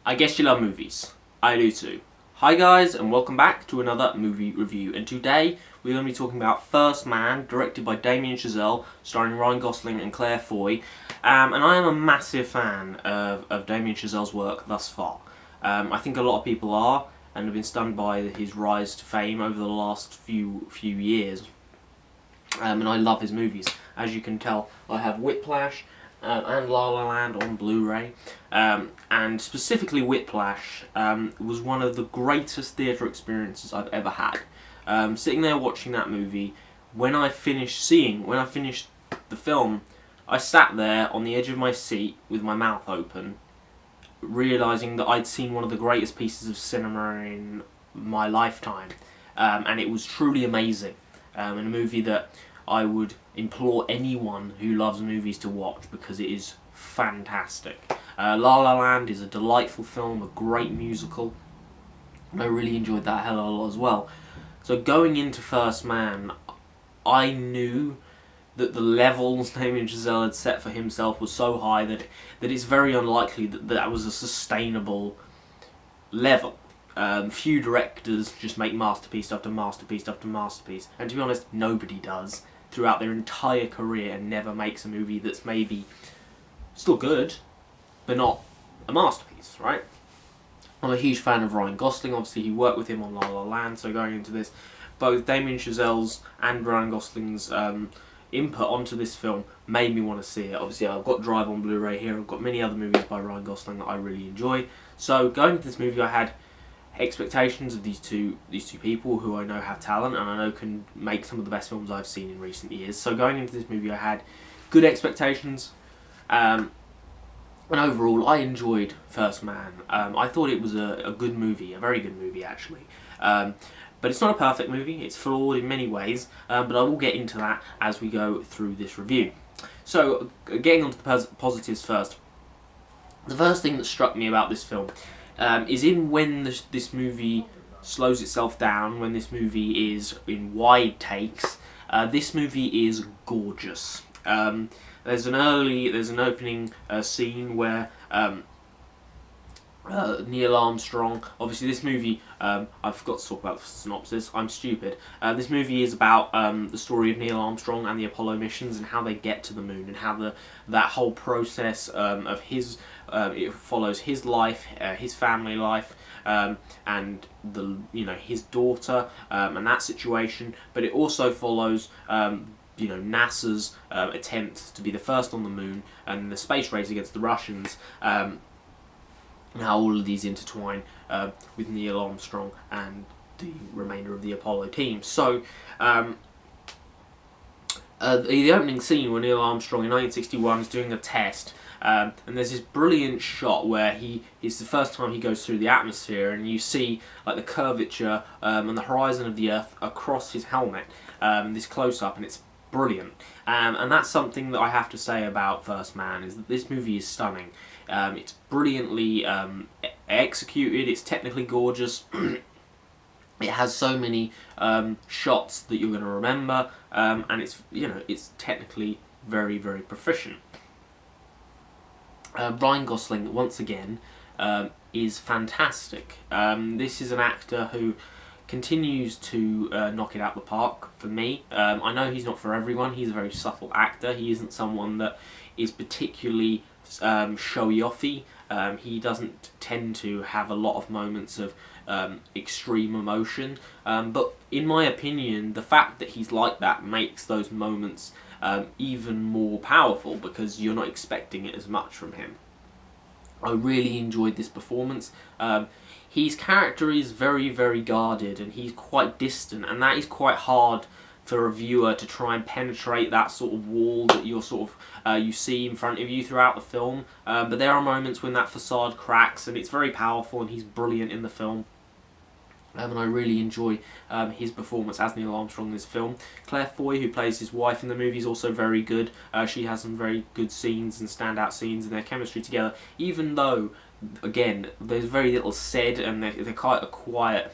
I guess you love movies. I do too. Hi guys, and welcome back to another movie review. And today we're going to be talking about First Man, directed by Damien Chazelle, starring Ryan Gosling and Claire Foy. And I am a massive fan of Damien Chazelle's work thus far. I think a lot of people are, and have been stunned by his rise to fame over the last few years. And I love his movies. As you can tell, I have Whiplash and La La Land on Blu-ray, and specifically Whiplash was one of the greatest theatre experiences I've ever had. Sitting there watching that movie, when I finished the film, I sat there on the edge of my seat with my mouth open, realising that I'd seen one of the greatest pieces of cinema in my lifetime, and it was truly amazing, and a movie that I would implore anyone who loves movies to watch because it is fantastic. La La Land is a delightful film, a great musical, and I really enjoyed that a hell of a lot as well. So going into First Man, I knew that the levels Damien Chazelle had set for himself was so high that it's very unlikely that was a sustainable level. Few directors just make masterpiece after masterpiece after masterpiece, and to be honest, nobody does throughout their entire career and never makes a movie that's maybe still good, but not a masterpiece, right? I'm a huge fan of Ryan Gosling. Obviously he worked with him on La La Land, so going into this, both Damien Chazelle's and Ryan Gosling's input onto this film made me want to see it. Obviously I've got Drive on Blu-ray here, I've got many other movies by Ryan Gosling that I really enjoy. So going into this movie, I had expectations of these two people who I know have talent and I know can make some of the best films I've seen in recent years. So going into this movie I had good expectations, and overall I enjoyed First Man. I thought it was a good movie, a very good movie actually. But it's not a perfect movie, it's flawed in many ways, but I will get into that as we go through this review. So getting on to the positives first. The first thing that struck me about this film is when this movie slows itself down, when this movie is in wide takes. This movie is gorgeous. There's an opening scene where Neil Armstrong. Obviously, this movie, I forgot to talk about the synopsis. I'm stupid. This movie is about the story of Neil Armstrong and the Apollo missions and how they get to the moon and how that whole process of his. It follows his life, his family life, and his daughter and that situation. But it also follows NASA's attempt to be the first on the moon and the space race against the Russians. And how all of these intertwine with Neil Armstrong and the remainder of the Apollo team. So, the opening scene where Neil Armstrong in 1961 is doing a test, and there's this brilliant shot where it's the first time he goes through the atmosphere, and you see like the curvature and the horizon of the Earth across his helmet, this close-up, and it's brilliant. And that's something that I have to say about First Man, is that this movie is stunning. It's brilliantly executed, it's technically gorgeous, it has so many shots that you're going to remember, and it's technically very, very proficient. Ryan Gosling, once again, is fantastic. This is an actor who continues to knock it out the park for me. I know he's not for everyone, he's a very subtle actor, he isn't someone that is particularly showy-offy. He doesn't tend to have a lot of moments of extreme emotion, but in my opinion the fact that he's like that makes those moments even more powerful because you're not expecting it as much from him. I really enjoyed this performance. His character is very, very guarded and he's quite distant, and that is quite hard for a viewer to try and penetrate that sort of wall that you're you see in front of you throughout the film. But there are moments when that facade cracks, and it's very powerful, and he's brilliant in the film. And I really enjoy his performance as Neil Armstrong in this film. Claire Foy, who plays his wife in the movie, is also very good. She has some very good scenes and standout scenes in their chemistry together, even though, again, there's very little said, and it's quite a quiet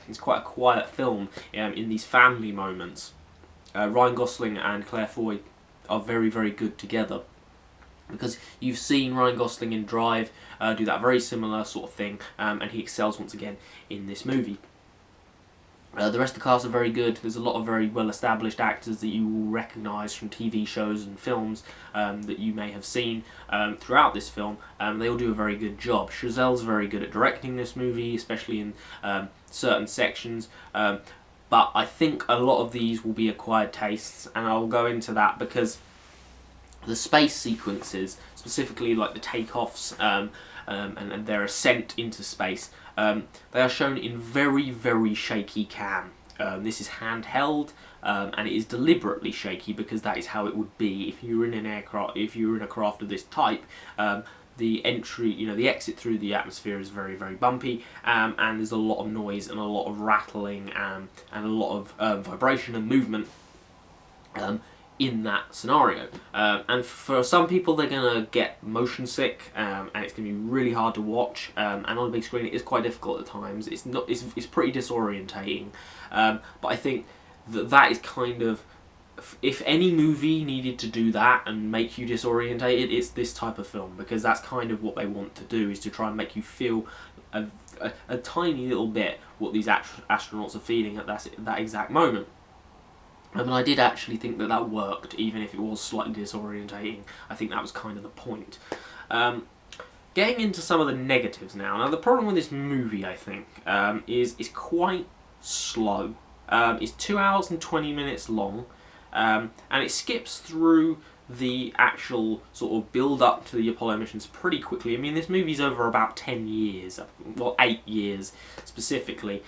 film in these family moments. Ryan Gosling and Claire Foy are very, very good together. because you've seen Ryan Gosling in Drive do that very similar sort of thing, and he excels once again in this movie. The rest of the cast are very good. There's a lot of very well-established actors that you will recognise from TV shows and films that you may have seen throughout this film. They all do a very good job. Chazelle's very good at directing this movie, especially in certain sections. But I think a lot of these will be acquired tastes, and I'll go into that because the space sequences, specifically like the takeoffs and their ascent into space, they are shown in very, very shaky cam. This is handheld, and it is deliberately shaky because that is how it would be if you were in an aircraft. If you were in a craft of this type, the entry, the exit through the atmosphere is very, very bumpy, and there's a lot of noise and a lot of rattling and a lot of vibration and movement in that scenario. And for some people, they're going to get motion sick, and it's going to be really hard to watch, and on a big screen it is quite difficult at times. It's pretty disorientating, but I think that is kind of, if any movie needed to do that and make you disorientated, it's this type of film, because that's kind of what they want to do, is to try and make you feel a tiny little bit what these astronauts are feeling at that exact moment. And I did actually think that worked, even if it was slightly disorientating. I think that was kind of the point. Getting into some of the negatives now. Now, the problem with this movie, I think, is it's quite slow. It's 2 hours and 20 minutes long, and it skips through the actual sort of build-up to the Apollo missions pretty quickly. I mean, this movie's over about 10 years, well, 8 years specifically.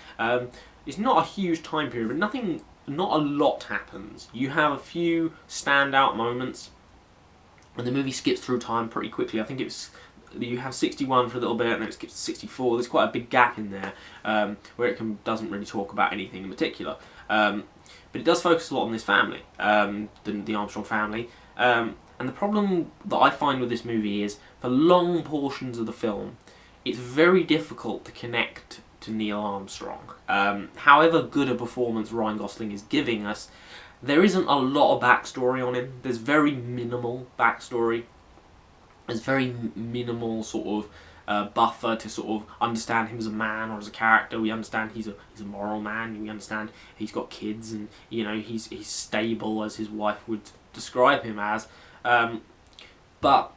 It's not a huge time period, but not a lot happens. You have a few standout moments, and the movie skips through time pretty quickly. I think you have 61 for a little bit, and then it skips to 64. There's quite a big gap in there where it doesn't really talk about anything in particular. But it does focus a lot on this family, the Armstrong family. And the problem that I find with this movie is, for long portions of the film, it's very difficult to connect to Neil Armstrong. However good a performance Ryan Gosling is giving us, there isn't a lot of backstory on him. There's very minimal backstory. There's very minimal sort of buffer to sort of understand him as a man or as a character. We understand he's a moral man. We understand he's got kids, and he's stable, as his wife would describe him as. But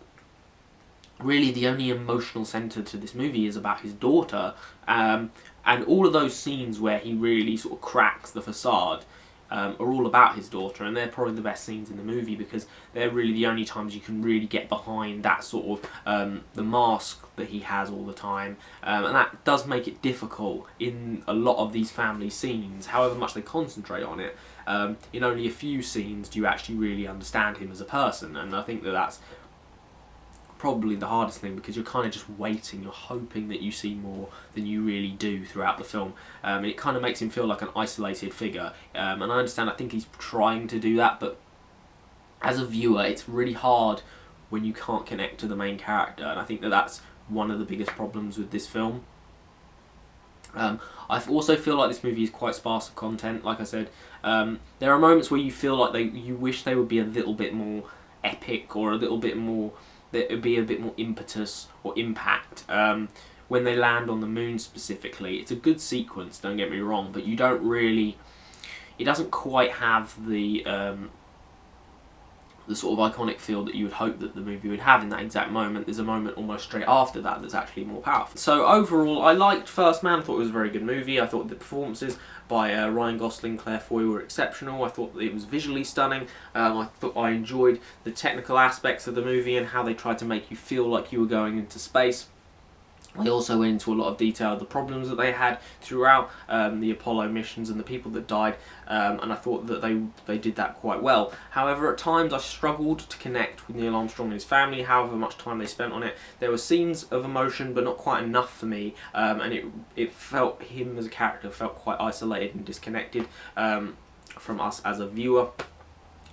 really, the only emotional centre to this movie is about his daughter, and all of those scenes where he really sort of cracks the facade are all about his daughter, and they're probably the best scenes in the movie, because they're really the only times you can really get behind that sort of the mask that he has all the time, and that does make it difficult in a lot of these family scenes. However much they concentrate on it, in only a few scenes do you actually really understand him as a person, and I think that's probably the hardest thing, because you're kind of just waiting, you're hoping that you see more than you really do throughout the film. It kind of makes him feel like an isolated figure, and I understand, I think he's trying to do that, but as a viewer it's really hard when you can't connect to the main character, and I think that's one of the biggest problems with this film. I also feel like this movie is quite sparse of content. Like I said, there are moments where you feel like you wish they would be a little bit more epic, or a little bit more, there would be a bit more impetus or impact when they land on the moon specifically. It's a good sequence, don't get me wrong, but you don't really, it doesn't quite have the sort of iconic feel that you would hope that the movie would have in that exact moment. There's a moment almost straight after that that's actually more powerful. So overall, I liked First Man. I thought it was a very good movie. I thought the performances by Ryan Gosling, Claire Foy were exceptional. I thought that it was visually stunning. I thought I enjoyed the technical aspects of the movie and how they tried to make you feel like you were going into space. They also went into a lot of detail of the problems that they had throughout the Apollo missions and the people that died, and I thought that they did that quite well. However, at times I struggled to connect with Neil Armstrong and his family, however much time they spent on it. There were scenes of emotion, but not quite enough for me, and it felt, him as a character felt quite isolated and disconnected from us as a viewer.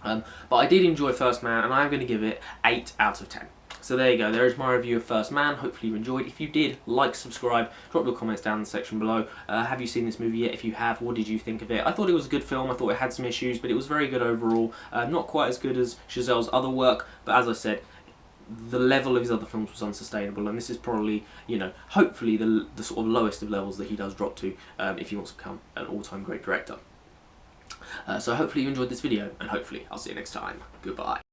But I did enjoy First Man, and I'm going to give it 8 out of 10. So there you go, there is my review of First Man. Hopefully you enjoyed. If you did, like, subscribe, drop your comments down in the section below. Have you seen this movie yet? If you have, what did you think of it? I thought it was a good film. I thought it had some issues, but it was very good overall. Not quite as good as Chazelle's other work, but as I said, the level of his other films was unsustainable, and this is probably, you know, hopefully the sort of lowest of levels that he does drop to if he wants to become an all-time great director. So hopefully you enjoyed this video, and hopefully I'll see you next time. Goodbye.